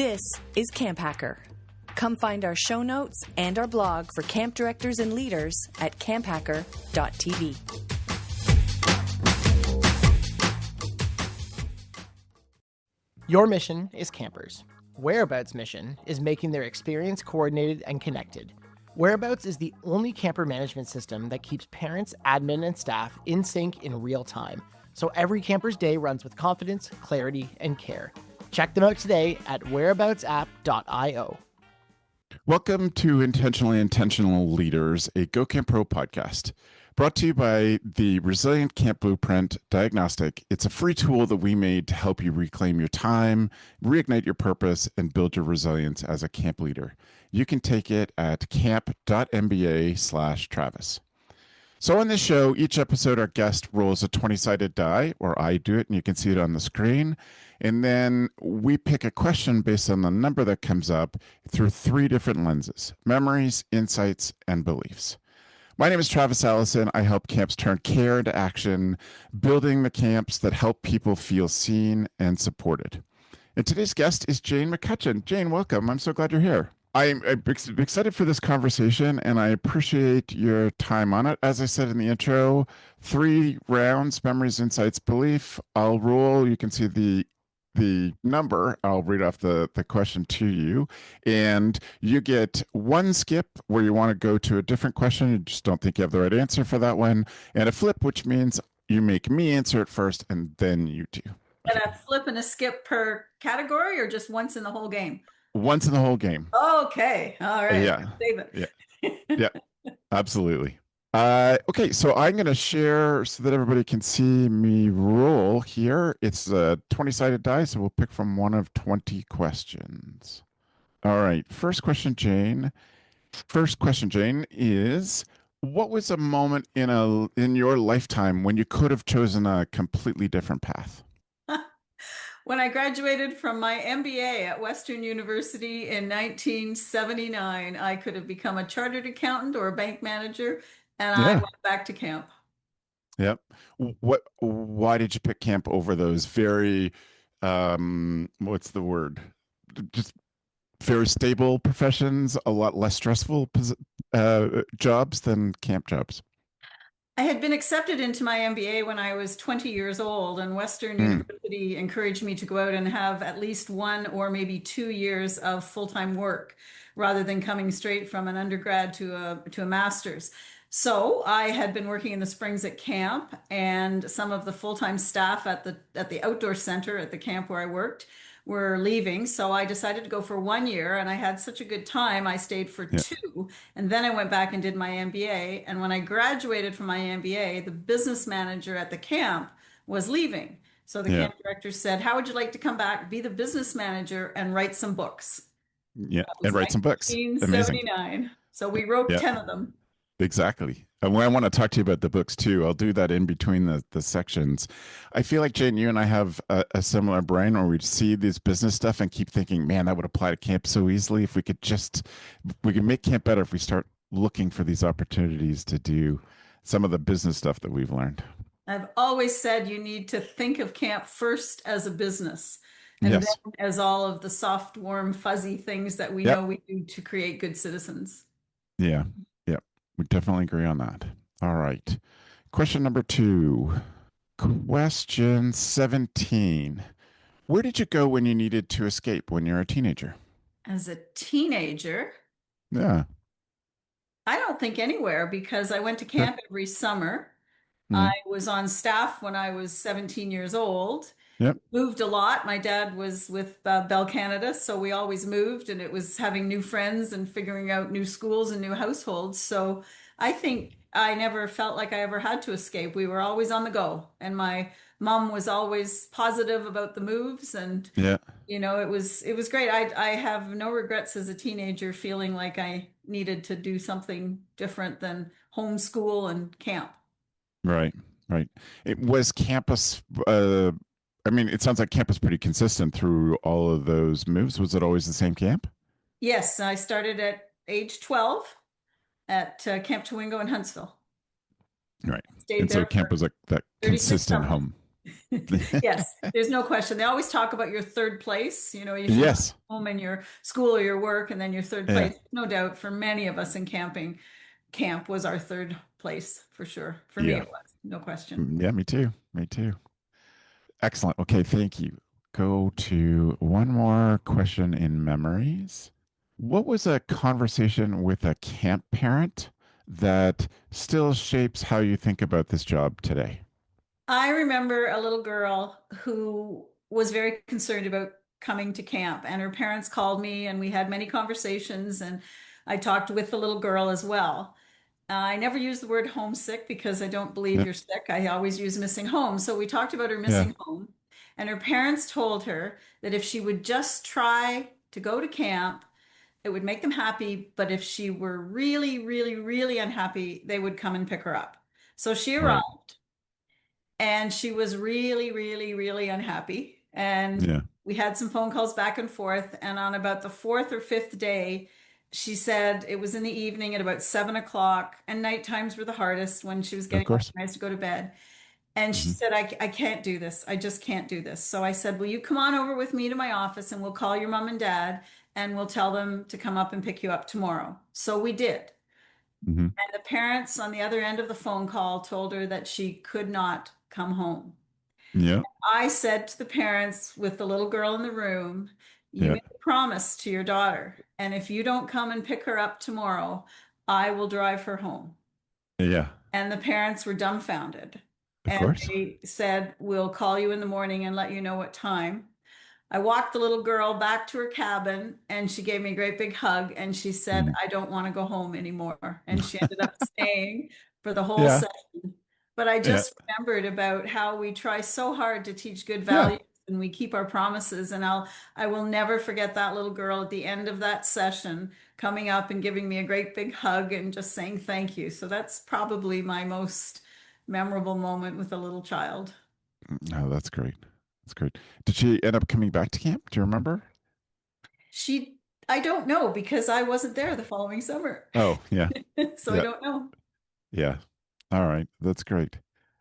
This is Camp Hacker. Come find our show notes and our blog for camp directors and leaders at camphacker.tv. Your mission is campers. Whereabouts' mission is making their experience coordinated and connected. Whereabouts is the only camper management system that keeps parents, admin, and staff in sync in real time, so every camper's day runs with confidence, clarity, and care. Check them out today at whereaboutsapp.io. Welcome to Intentionally Intentional Leaders, a Go Camp Pro podcast. Brought to you by the Resilient Camp Blueprint Diagnostic. It's a free tool that we made to help you reclaim your time, reignite your purpose, and build your resilience as a camp leader. You can take it at camp.mba/Travis. So on this show, each episode, our guest rolls a 20-sided die, or I do it, and you can see it on the screen. And then we pick a question based on the number that comes up through three different lenses: memories, insights, and beliefs. My name is Travis Allison. I help camps turn care into action, building the camps that help people feel seen and supported. And today's guest is Jane McCutcheon. Jane, welcome. I'm so glad you're here. I'm excited for this conversation, and I appreciate your time on it. As I said in the intro, 3 rounds: memories, insights, belief. I'll roll. You can see the number. I'll read off the question to you, and you get 1 skip where you want to go to a different question. You just don't think you have the right answer for that one, and a flip, which means you make me answer it first and then you do. And a flip and a skip per category, or just once in the whole game? Once in the whole game. Okay. All right. Yeah. Save it. Yeah, absolutely. Okay, so I'm going to share so that everybody can see me roll here. It's a 20-sided die, so we'll pick from one of 20 questions. All right, first question, Jane. Is, what was a moment in your lifetime when you could have chosen a completely different path? When I graduated from my MBA at Western University in 1979, I could have become a chartered accountant or a bank manager, and I went back to camp. Yep. Why did you pick camp over those very, what's the word? Just very stable professions, a lot less stressful jobs than camp jobs? I had been accepted into my MBA when I was 20 years old, and Western University encouraged me to go out and have at least 1 or maybe 2 years of full-time work, rather than coming straight from an undergrad to a master's. So I had been working in the springs at camp, and some of the full-time staff at the outdoor center at the camp where I worked were leaving. So I decided to go for 1 year, and I had such a good time. I stayed for 2, and then I went back and did my MBA. And when I graduated from my MBA, the business manager at the camp was leaving. So the camp director said, "How would you like to come back, be the business manager, and write some books?" Yeah, and write some books. 1979. So we wrote 10 of them. Exactly. And I want to talk to you about the books too. I'll do that in between the sections. I feel like, Jane, you and I have a similar brain where we see this business stuff and keep thinking, man, that would apply to camp so easily. If we could make camp better if we start looking for these opportunities to do some of the business stuff that we've learned. I've always said you need to think of camp first as a business, and then as all of the soft, warm, fuzzy things that we know we do to create good citizens. Yeah. We definitely agree on that. All right. Question number 2. Question 17. Where did you go when you needed to escape when you're a teenager? As a teenager? Yeah. I don't think anywhere, because I went to camp every summer. I was on staff when I was 17 years old. Moved a lot. My dad was with Bell Canada, so we always moved, and it was having new friends and figuring out new schools and new households. So I think I never felt like I ever had to escape. We were always on the go, and my mom was always positive about the moves, and it was great. I have no regrets as a teenager feeling like I needed to do something different than homeschool and camp. Right. It was campus. It sounds like camp was pretty consistent through all of those moves. Was it always the same camp? Yes, I started at age 12 at Camp Tawingo in Huntsville. Right. And so camp was like that consistent home. Yes, there's no question. They always talk about your third place. You know, if you have Yes. home and your school or your work, and then your third Yeah. place. No doubt for many of us in camping, camp was our third place for sure. For me, Yeah. it was, no question. Yeah, me too. Me too. Excellent. Okay, thank you. Go to one more question in memories. What was a conversation with a camp parent that still shapes how you think about this job today? I remember a little girl who was very concerned about coming to camp, and her parents called me, and we had many conversations, and I talked with the little girl as well. I never use the word homesick because I don't believe Yeah. you're sick. I always use missing home. So we talked about her Yeah. missing home, and her parents told her that if she would just try to go to camp, it would make them happy. But if she were really, really, really unhappy, they would come and pick her up. So she Right. arrived and she was really, really, really unhappy. And Yeah. we had some phone calls back and forth. And on about the fourth or fifth day, she said it was in the evening at about 7 o'clock, and night times were the hardest when she was Of getting course. organized to go to bed. And she Hmm. said, I can't do this. I just can't do this. So I said, will you come on over with me to my office and we'll call your mom and dad and we'll tell them to come up and pick you up tomorrow. So we did. Hmm. And the parents on the other end of the phone call told her that she could not come home. Yeah. I said to the parents with the little girl in the room, you Yeah. made a promise to your daughter, and if you don't come and pick her up tomorrow, I will drive her home. Yeah. And the parents were dumbfounded. Of And course. they said, we'll call you in the morning and let you know what time. I walked the little girl back to her cabin and she gave me a great big hug and she said, Mhm. I don't want to go home anymore. And she ended up staying for the whole Yeah. session. But I Yeah. just remembered about how we try so hard to teach good Yeah. values and we keep our promises. And I will never forget that little girl at the end of that session coming up and giving me a great big hug and just saying thank you. So that's probably my most memorable moment with a little child. Oh, that's great. That's great. Did she end up coming back to camp? Do you remember? She, I don't know because I wasn't there the following summer. Oh, yeah. So I Yeah. don't know. Yeah. All right. That's great.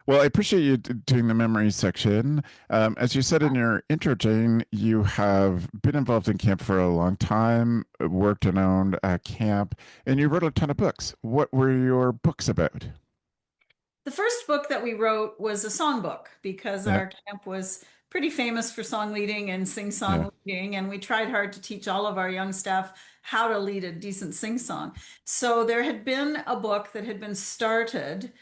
Well, I appreciate you doing the memory section. As you said in your intro, Jane, you have been involved in camp for a long time, worked and owned a camp, and you wrote a ton of books. What were your books about? The first book that we wrote was a songbook because Yeah. our camp was pretty famous for song leading and sing Yeah. song leading, and we tried hard to teach all of our young staff how to lead a decent sing song. So there had been a book that had been started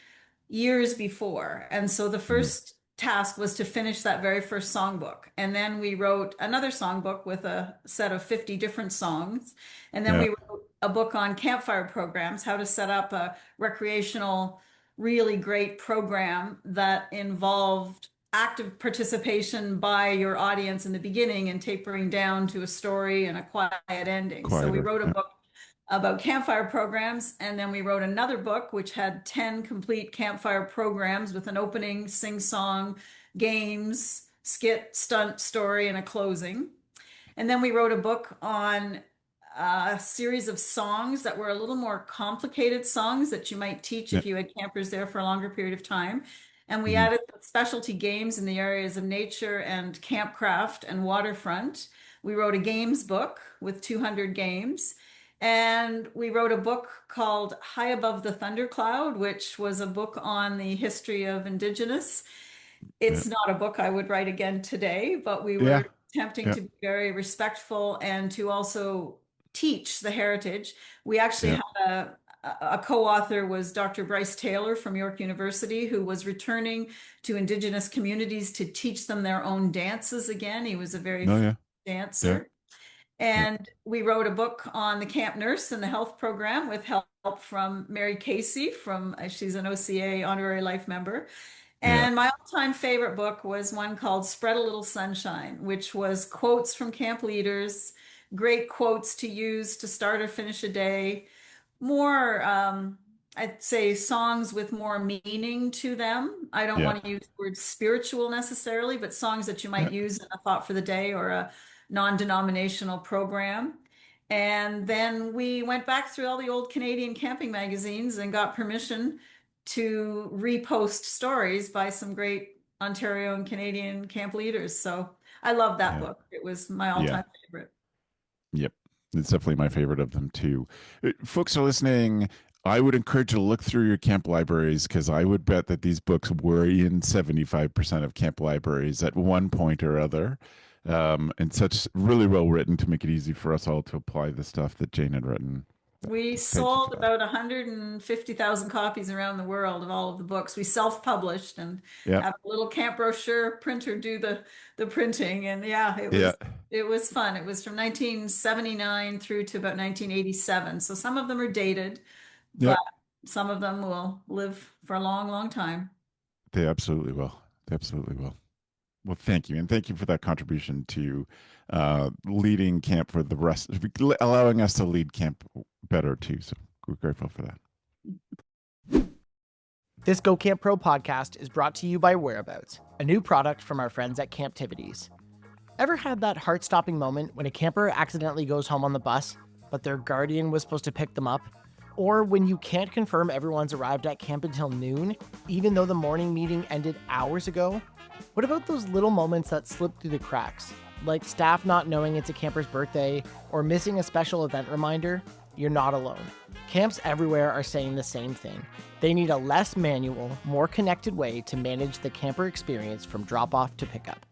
years before. And so the Mhm. first task was to finish that very first songbook. And then we wrote another songbook with a set of 50 different songs. And then Yeah. we wrote a book on campfire programs, how to set up a recreational, really great program that involved active participation by your audience in the beginning and tapering down to a story and a quiet ending. So we Quieter. wrote a Yeah. book about campfire programs. And then we wrote another book, which had 10 complete campfire programs with an opening, sing song, games, skit, stunt, story, and a closing. And then we wrote a book on a series of songs that were a little more complicated songs that you might teach Yeah. if you had campers there for a longer period of time. And we Mhm. added specialty games in the areas of nature and campcraft and waterfront. We wrote a games book with 200 games. And we wrote a book called High Above the Thundercloud, which was a book on the history of Indigenous. Yeah. It's not a book I would write again today, but we Yeah. were attempting Yeah. to be very respectful and to also teach the heritage. We actually Yeah. had a co-author was Dr. Bryce Taylor from York University, who was returning to Indigenous communities to teach them their own dances again. He was a very No. famous Yeah. Yeah. dancer. Yeah. And we wrote a book on the camp nurse and the health program with help from Mary Casey from she's an OCA honorary life member. Yeah. And my all-time favorite book was one called Spread a Little Sunshine, which was quotes from camp leaders, great quotes to use to start or finish a day, more I'd say songs with more meaning to them. I don't Yeah. want to use the word spiritual necessarily, but songs that you Yeah. might use in a thought for the day or a non-denominational program. And then we went back through all the old Canadian camping magazines and got permission to repost stories by some great Ontario and Canadian camp leaders. So I love that Yeah. book. It was my Yeah. all-time favorite. Yep. It's definitely my favorite of them too. Folks are listening. I would encourage you to look through your camp libraries because I would bet that these books were in 75% of camp libraries at one point or other. And such really well written to make it easy for us all to apply the stuff that Jane had written. We Thank you for sold that. about 150,000 copies around the world of all of the books. We self-published and Yeah. have a little camp brochure printer do the printing. And yeah, Yeah. it was fun. It was from 1979 through to about 1987. So some of them are dated, but Yep. some of them will live for a long, long time. They absolutely will. They absolutely will. Well, thank you. And thank you for that contribution to leading camp for the rest, allowing us to lead camp better too. So we're grateful for that. This Go Camp Pro podcast is brought to you by Whereabouts, a new product from our friends at Camptivities. Ever had that heart-stopping moment when a camper accidentally goes home on the bus, but their guardian was supposed to pick them up? Or when you can't confirm everyone's arrived at camp until noon, even though the morning meeting ended hours ago? What about those little moments that slip through the cracks? Like staff not knowing it's a camper's birthday, or missing a special event reminder? You're not alone. Camps everywhere are saying the same thing. They need a less manual, more connected way to manage the camper experience from drop-off to pickup.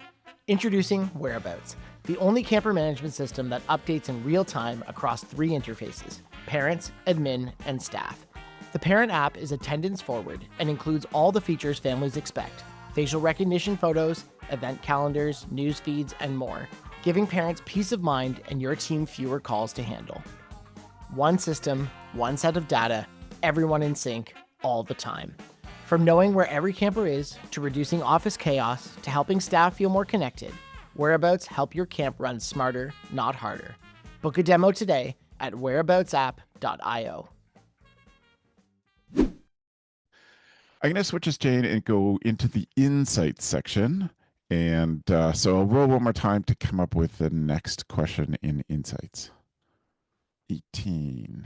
Introducing Whereabouts, the only camper management system that updates in real time across 3 interfaces: parents, admin, and staff. The parent app is attendance forward and includes all the features families expect: facial recognition photos, event calendars, news feeds, and more, giving parents peace of mind and your team fewer calls to handle. One system, one set of data, everyone in sync, all the time. From knowing where every camper is, to reducing office chaos, to helping staff feel more connected, Whereabouts help your camp run smarter, not harder. Book a demo today at whereaboutsapp.io. I'm going to switch us, Jane, and go into the insights section. And so I'll roll one more time to come up with the next question in insights. 18.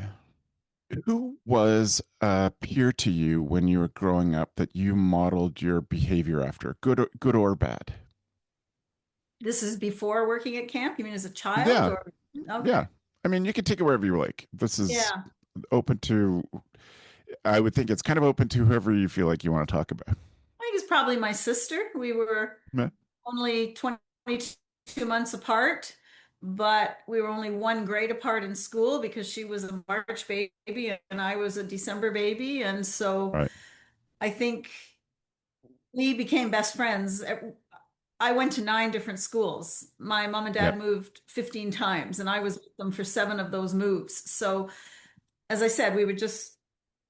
Who was a peer to you when you were growing up that you modeled your behavior after, good or bad? This is before working at camp? You mean as a child? Yeah. Or okay. Yeah. I mean, you can take it wherever you like. This is Yeah. open to, I would think it's kind of open to whoever you feel like you want to talk about. I think it's probably my sister. We were Yeah. only 22 months apart, but we were only 1 grade apart in school because she was a March baby and I was a December baby. And so Right. I think we became best friends. I went to 9 different schools. My mom and dad Yep. moved 15 times, and I was with them for 7 of those moves. So, as I said,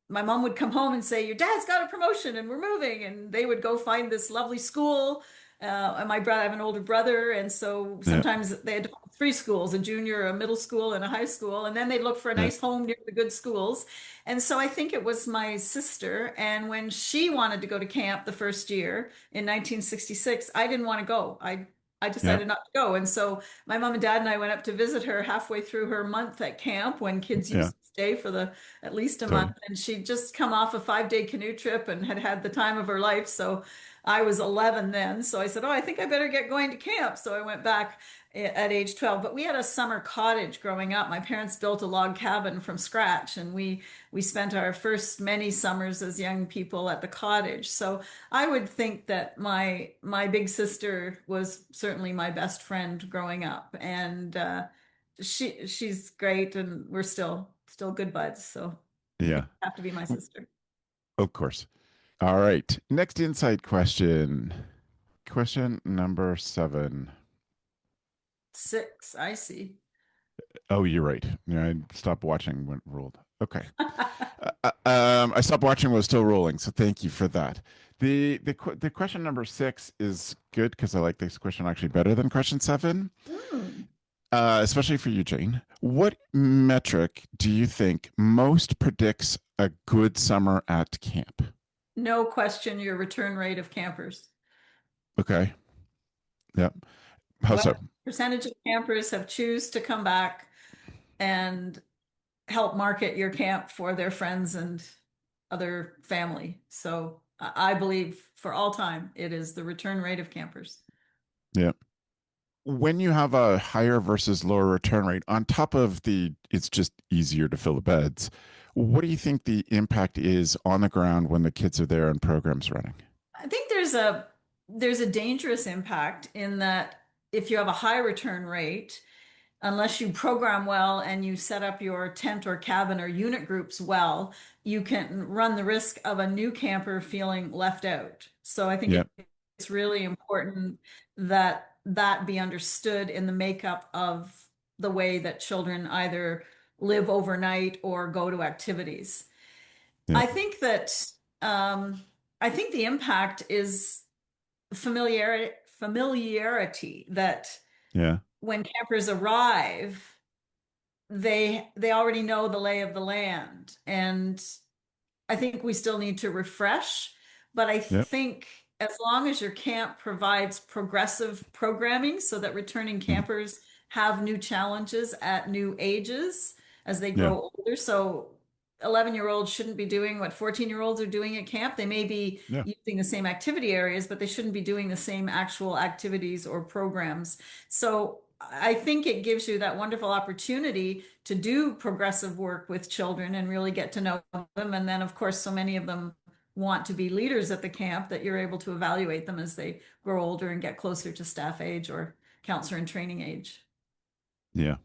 my mom would come home and say, "Your dad's got a promotion and we're moving." And they would go find this lovely school. And my brother, I have an older brother. And so Yeah. sometimes they had 3 schools, a junior, a middle school, and a high school. And then they'd look for a Yeah. nice home near the good schools. And so I think it was my sister. And when she wanted to go to camp the first year in 1966, I didn't want to go. I decided not to go. And so my mom and dad and I went up to visit her halfway through her month at camp when kids used to stay for at least a month. And she'd just come off a 5-day canoe trip and had the time of her life. So I was 11 then. So I said, "Oh, I think I better get going to camp." So I went back at age 12. But we had a summer cottage growing up. My parents built a log cabin from scratch, and we spent our first many summers as young people at the cottage. So I would think that my big sister was certainly my best friend growing up, and she's great, and we're still good buds. So I think Yeah. it'd have to be my sister. Of course. All right. Next insight question. Question number 7. 6, I see. Oh, you're right. Yeah, I stopped watching when it rolled. Okay. I stopped watching when it was still rolling, so thank you for that. The question number 6 is good because I like this question actually better than question 7, especially for you, Jane. What metric do you think most predicts a good summer at camp? No question, your return rate of campers. Okay. Yep. How so? What percentage of campers have choose to come back and help market your camp for their friends and other family? So I believe for all time, it is the return rate of campers. Yeah. When you have a higher versus lower return rate, on top of it's just easier to fill the beds, what do you think the impact is on the ground when the kids are there and programs running? I think there's a dangerous impact in that if you have a high return rate, unless you program well and you set up your tent or cabin or unit groups well, you can run the risk of a new camper feeling left out. So I think Yeah. it's really important that that be understood in the makeup of the way that children either live overnight or go to activities. Yeah. I think that I think the impact is familiarity that Yeah. when campers arrive, they already know the lay of the land. And I think we still need to refresh, but I Yeah. think as long as your camp provides progressive programming so that returning Mhm. campers have new challenges at new ages as they Yeah. grow older. So 11-year-olds shouldn't be doing what 14-year-olds are doing at camp. They may be Yeah. using the same activity areas, but they shouldn't be doing the same actual activities or programs. So I think it gives you that wonderful opportunity to do progressive work with children and really get to know them. And then, of course, so many of them want to be leaders at the camp that you're able to evaluate them as they grow older and get closer to staff age or counselor and training age. Yeah.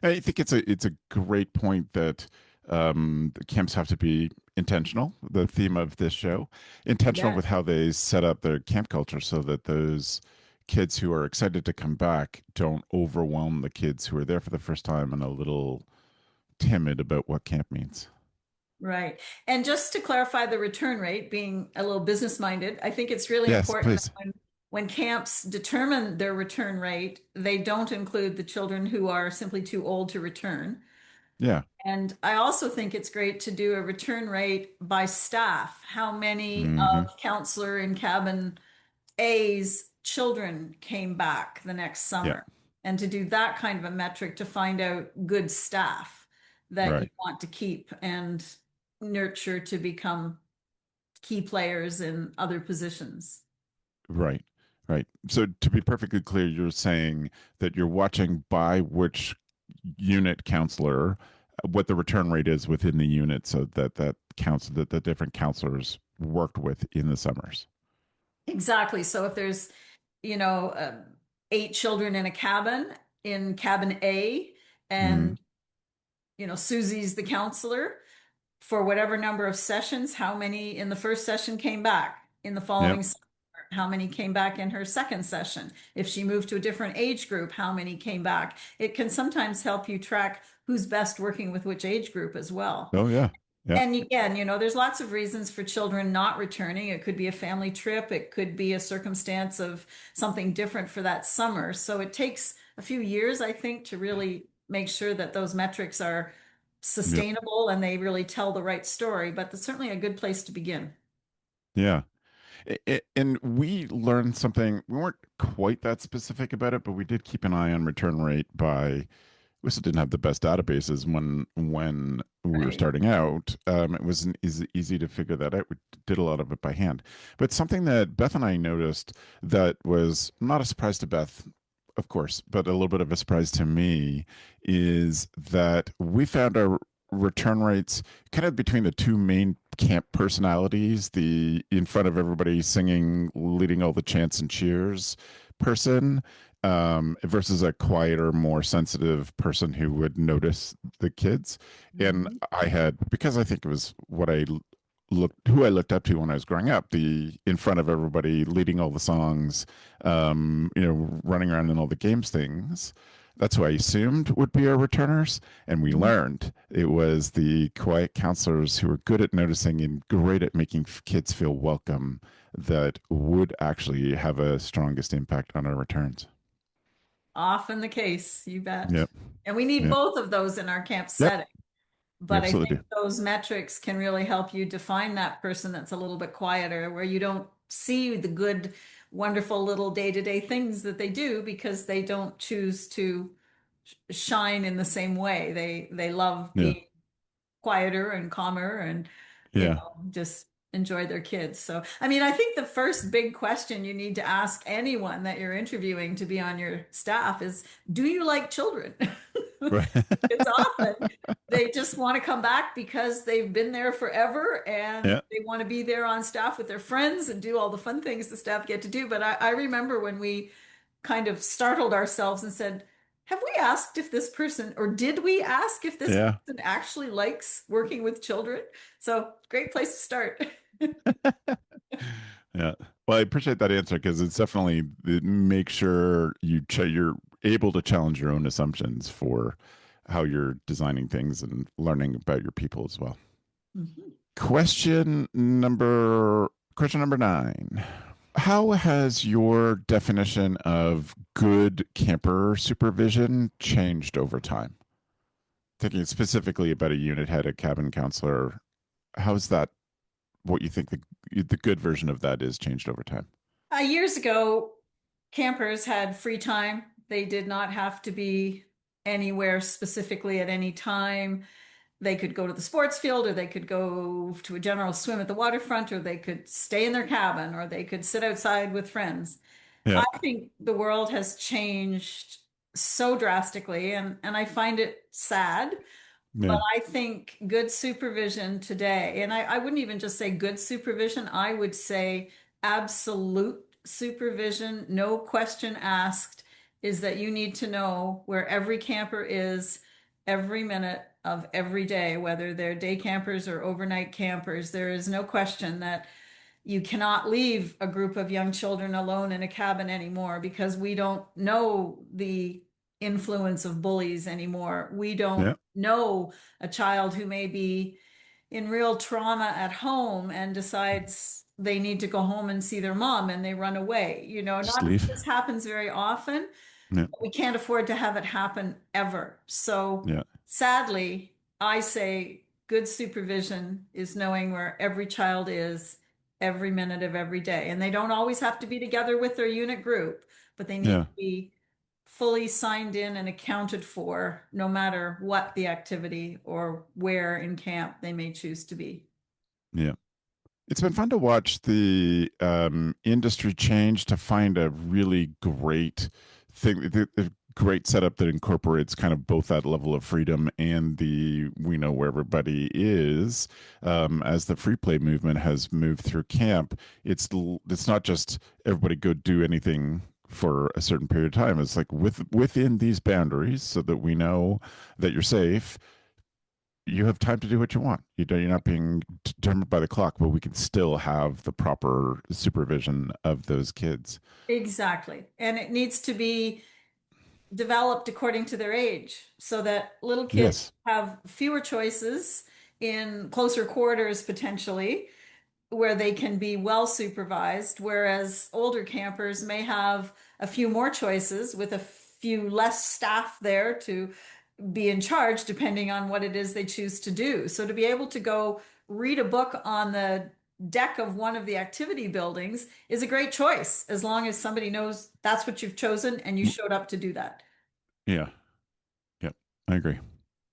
I think it's a great point that the camps have to be intentional. The theme of this show, intentional Yeah. with how they set up their camp culture, so that those kids who are excited to come back don't overwhelm the kids who are there for the first time and a little timid about what camp means. Right. And just to clarify the return rate, being a little business minded, I think it's really Yes, important that please. when camps determine their return rate, they don't include the children who are simply too old to return. Yeah. And I also think it's great to do a return rate by staff. How many Hmm. of counselor and cabin A's children came back the next Yeah. summer? And to do that kind of a metric to find out good staff that you Right. want to keep and nurture to become key players in other positions. Right. Right. So to be perfectly clear, you're saying that you're watching by which unit counselor what the return rate is within the unit, so that that counts that the different counselors worked with in the summers. Exactly. So if there's, you know, 8 children in cabin A, Mm. and Susie's the counselor for whatever number of sessions, how many in the first session came back in the Yep. following summer, how many came back in her second session. If she moved to a different age group, how many came back? It can sometimes help you track who's best working with which age group as well. Oh yeah. Yeah. And again, there's lots of reasons for children not returning. It could be a family trip, it could be a circumstance of something different for that summer. So it takes a few years, I think, to really make sure that those metrics are Yep. sustainable and they really tell the right story. But that's certainly a good place to begin. Yeah. And we learned something. We weren't quite that specific about it, but we did keep an eye on return rate by we still didn't have the best databases when we were Right. starting out. It wasn't easy to figure that out. We did a lot of it by hand. But something that Beth and I noticed that was not a surprise to Beth, of course, but a little bit of a surprise to me is that we found our return rates kind of between the two main camp personalities, the in front of everybody singing, leading all the chants and cheers person, versus a quieter, more sensitive person who would notice the kids. And Mhm. I had, because I think it was what who I looked up to when I was growing up, the in front of everybody, leading all the songs, running around in all the games things. That's who I assumed would be our returners. And we Mhm. learned it was the quiet counselors who were good at noticing and great at making kids feel welcome that would actually have a strongest impact on our returns. Often the case, you bet. Yep. And we need Yep. both of those in our camp Yep. setting. We But I absolutely think do. those metrics can really help you define that person that's a little bit quieter, where you don't see the good, wonderful little day-to-day things that they do because they don't choose to shine in the same way. They love Yeah. being quieter and calmer and Yeah. just enjoy their kids. So, I mean, I think the first big question you need to ask anyone that you're interviewing to be on your staff is, do you like children? Right. It's often they just want to come back because they've been there forever and Yeah. they want to be there on staff with their friends and do all the fun things the staff get to do. But I remember when we kind of startled ourselves and said, have we asked if this person, or did we ask if this Yeah. person actually likes working with children? So, great place to start. Yeah. Well, I appreciate that answer because it's definitely make sure you're able to challenge your own assumptions for how you're designing things and learning about your people as well. Mhm. Question number 9. How has your definition of good camper supervision changed over time? Thinking specifically about a unit head, a cabin counselor, how's that, what you think the good version of that is changed over time? Years ago, campers had free time. They did not have to be anywhere specifically at any time. They could go to the sports field, or they could go to a general swim at the waterfront, or they could stay in their cabin, or they could sit outside with friends. Yeah. I think the world has changed so drastically, and I find it sad. But Yeah. I think good supervision today, and I wouldn't even just say good supervision, I would say absolute supervision, no question asked, is that you need to know where every camper is every minute of every day, whether they're day campers or overnight campers. There is no question that you cannot leave a group of young children alone in a cabin anymore, because we don't know the influence of bullies anymore. We don't Yeah. know a child who may be in real trauma at home and decides they need to go home and see their mom and they run away. Not Just that leave. this happens very often, Yeah. but we can't afford to have it happen ever. So Yeah. sadly, I say good supervision is knowing where every child is every minute of every day. And they don't always have to be together with their unit group, but they need Yeah. to be fully signed in and accounted for, no matter what the activity or where in camp they may choose to be. Yeah. It's been fun to watch the industry change to find a really great thing, the great setup that incorporates kind of both that level of freedom and the we know where everybody is. As the free play movement has moved through camp, it's not just everybody go do anything for a certain period of time. It's like within these boundaries, so that we know that you're safe, you have time to do what you want. You're not being determined by the clock, but we can still have the proper supervision of those kids. Exactly. And it needs to be developed according to their age, so that little kids Yes. have fewer choices in closer quarters potentially, where they can be well supervised, whereas older campers may have a few more choices with a few less staff there to be in charge, depending on what it is they choose to do. So to be able to go read a book on the deck of one of the activity buildings is a great choice, as long as somebody knows that's what you've chosen and you showed up to do that. Yeah. Yep. I agree.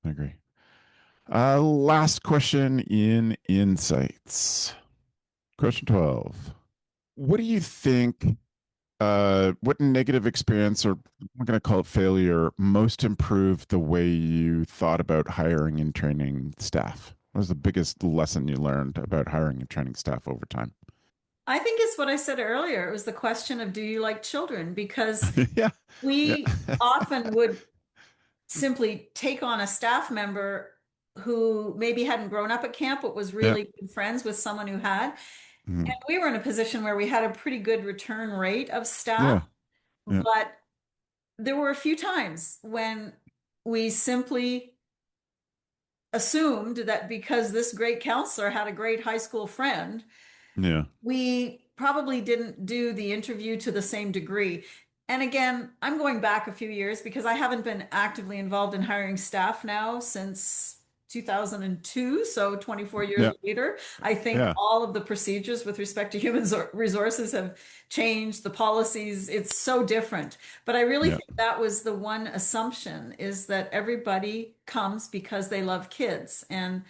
I agree. Last question in Insights. Question 12. What do you think? What negative experience, or I'm going to call it failure, most improved the way you thought about hiring and training staff? What was the biggest lesson you learned about hiring and training staff over time? I think it's what I said earlier. It was the question of, do you like children? Because Yeah. Yeah. we often would simply take on a staff member who maybe hadn't grown up at camp but was Yeah. really good friends with someone who had. Mhm. And we were in a position where we had a pretty good return rate of staff, Yeah. Yeah. but there were a few times when we simply assumed that because this great counselor had a great high school friend, Yeah. we probably didn't do the interview to the same degree. And again, I'm going back a few years because I haven't been actively involved in hiring staff now since 2002. So 24 years Yeah. later, I think Yeah. all of the procedures with respect to human resources have changed, the policies, it's so different. But I really Yeah. think that was the one assumption, is that everybody comes because they love kids. And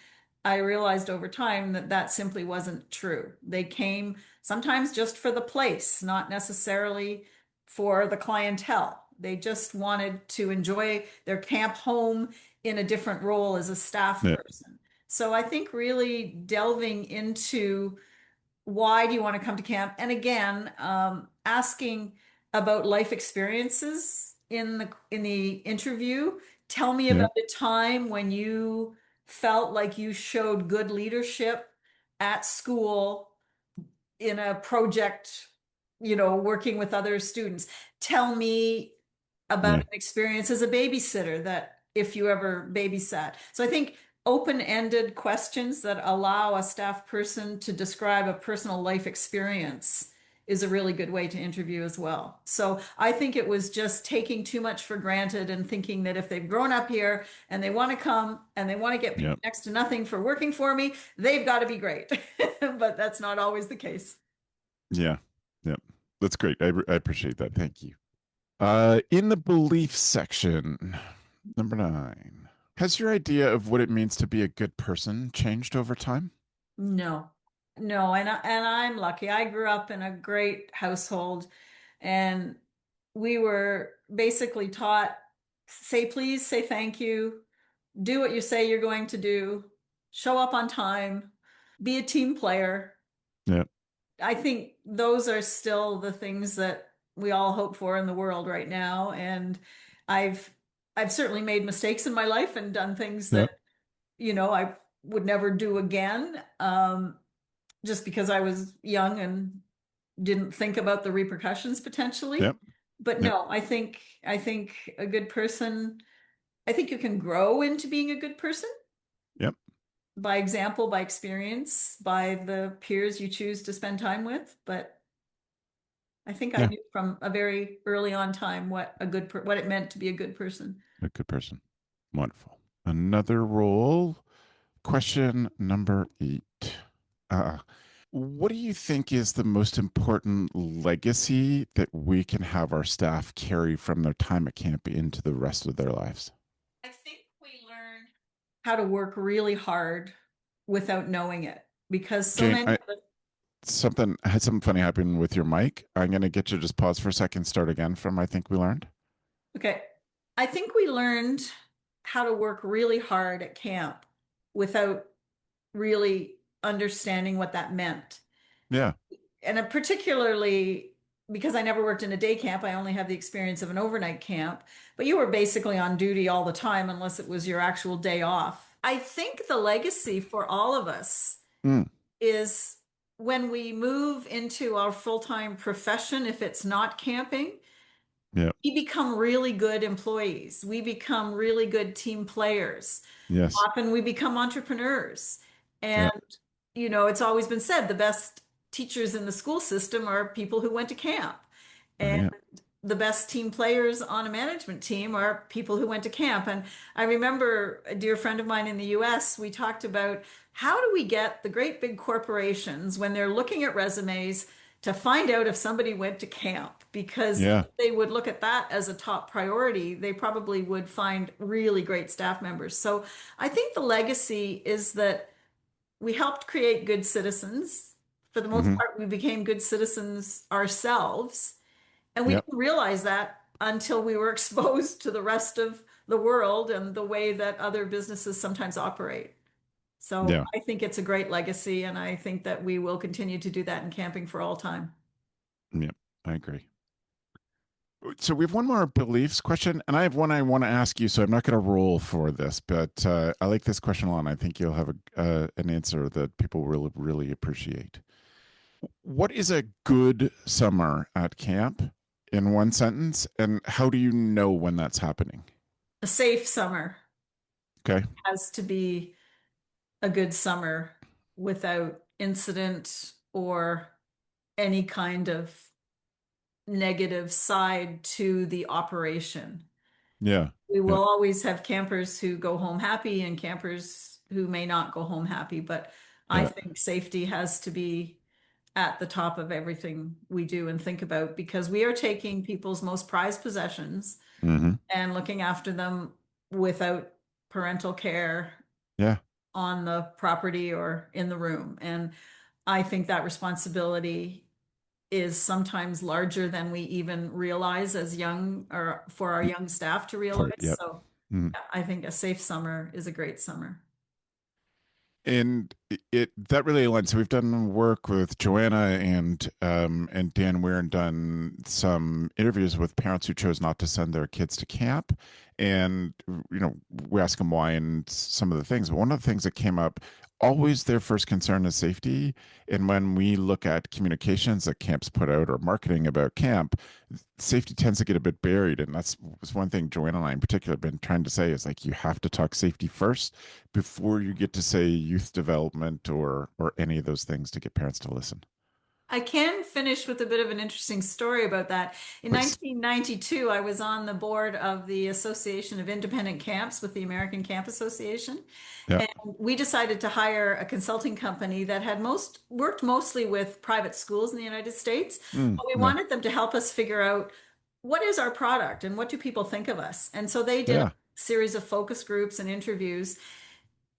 I realized over time that that simply wasn't true. They came sometimes just for the place, not necessarily for the clientele. They just wanted to enjoy their camp home in a different role as a staff Yeah. person. So I think really delving into why do you want to come to camp? And again, asking about life experiences in the interview. Tell me Yeah. about a time when you felt like you showed good leadership at school in a project, working with other students. Tell me about Yeah. an experience as a babysitter that if you ever babysat. So I think open-ended questions that allow a staff person to describe a personal life experience is a really good way to interview as well. So I think it was just taking too much for granted and thinking that if they've grown up here and they want to come and they want to get paid Yeah. next to nothing for working for me, they've got to be great. But that's not always the case. Yeah. Yeah. That's great. I appreciate that. Thank you. In the belief section, number 9, has your idea of what it means to be a good person changed over time? No, no, and I'm lucky. I grew up in a great household, and we were basically taught say please, say thank you, do what you say you're going to do, show up on time, be a team player. Yeah. I think those are still the things that we all hope for in the world right now. And I've I've certainly made mistakes in my life and done things Yeah. that, I would never do again. Just because I was young and didn't think about the repercussions potentially. Yep. But Yep. no, I think a good person, I think you can grow into being a good person Yep. by example, by experience, by the peers you choose to spend time with. But I think I Yeah. knew from a very early on time what it meant to be a good person. A good person. Wonderful. Another role. Question number 8. Uh, what do you think is the most important legacy that we can have our staff carry from their time at camp into the rest of their lives? I think we learn how to work really hard without knowing it because so Jane, many of us. something had something funny happen with your mic. I'm going to get you to just pause for a second, start again from I think we learned. Okay. I think we learned how to work really hard at camp without really understanding what that meant. Yeah. And particularly because I never worked in a day camp, I only have the experience of an overnight camp, but you were basically on duty all the time unless it was your actual day off. I think the legacy for all of us Mm, is when we move into our full-time profession, if it's not camping, yeah. we become really good employees. We become really good team players. Yes. Often we become entrepreneurs. Yeah. And, it's always been said the best teachers in the school system are people who went to camp. And Yeah. the best team players on a management team are people who went to camp. And I remember a dear friend of mine in the US, we talked about how do we get the great big corporations when they're looking at resumes to find out if somebody went to camp? Because Yeah. if they would look at that as a top priority, they probably would find really great staff members. So I think the legacy is that we helped create good citizens. For the most Hmm. part, we became good citizens ourselves. And we Yep. didn't realize that until we were exposed to the rest of the world and the way that other businesses sometimes operate. So Yeah. I think it's a great legacy, and I think that we will continue to do that in camping for all time. Yep. I agree. So we have one more beliefs question, and I have one I want to ask you. So I'm not going to roll for this, but I like this question a lot. And I think you'll have an answer that people really, really appreciate. What is a good summer at camp in one sentence, and how do you know when that's happening? A safe summer Okay. has to be a good summer without incident or any kind of negative side to the operation. Yeah. We Yeah. will always have campers who go home happy and campers who may not go home happy, but I Yeah. think safety has to be at the top of everything we do and think about because we are taking people's most prized possessions Hmm. and looking after them without parental care. Yeah. on the property or in the room. And I think that responsibility is sometimes larger than we even realize as young, or for our young staff to realize. Yep. So Mm. I think a safe summer is a great summer. And that really aligns. So we've done work with Joanna and Dan Weir, and done some interviews with parents who chose not to send their kids to camp. And we ask them why and some of the things. But one of the things that came up, always their first concern is safety. And when we look at communications that camps put out or marketing about camp, safety tends to get a bit buried. And that's one thing Joanna and I in particular have been trying to say, is like, you have to talk safety first before you get to say youth development or any of those things, to get parents to listen. I can finish with a bit of an interesting story about that. In Please. 1992, I was on the board of the Association of Independent Camps with the American Camp Association. Yeah. And we decided to hire a consulting company that had worked mostly with private schools in the United States. But we wanted them to help us figure out, what is our product and what do people think of us? And so they did a series of focus groups and interviews.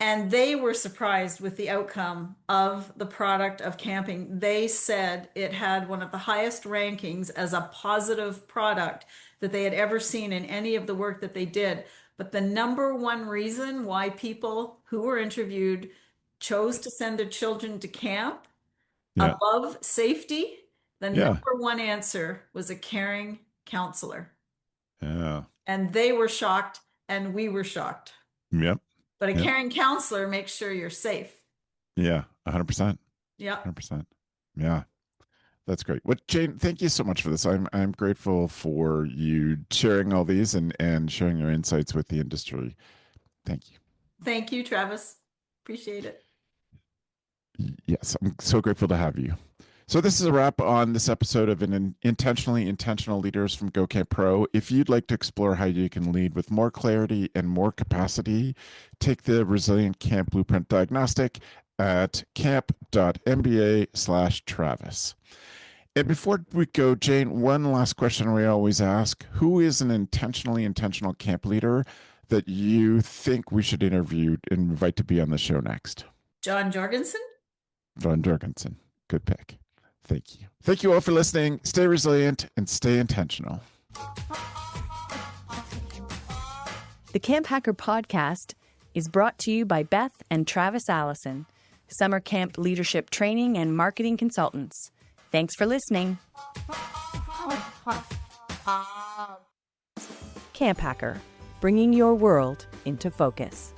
And they were surprised with the outcome of the product of camping. They said it had one of the highest rankings as a positive product that they had ever seen in any of the work that they did. But the number one reason why people who were interviewed chose to send their children to camp, above safety, the number one answer was a caring counselor. Yeah. And they were shocked, and we were shocked. Yep. But a caring counselor makes sure you're safe. Yeah, 100%. Yeah. 100%. Yeah. That's great. Well, Jane, thank you so much for this. I'm grateful for you sharing all these and sharing your insights with the industry. Thank you. Thank you, Travis. Appreciate it. Yes, I'm so grateful to have you. So this is a wrap on this episode of Intentionally Intentional Leaders from Go Camp Pro. If you'd like to explore how you can lead with more clarity and more capacity, take the Resilient Camp Blueprint Diagnostic at camp.mba/Travis. And before we go, Jane, one last question we always ask: who is an intentionally intentional camp leader that you think we should interview and invite to be on the show next? John Jorgensen? John Jorgensen. Good pick. Thank you. Thank you all for listening. Stay resilient and stay intentional. The Camp Hacker podcast is brought to you by Beth and Travis Allison, summer camp leadership training and marketing consultants. Thanks for listening. Camp Hacker, bringing your world into focus.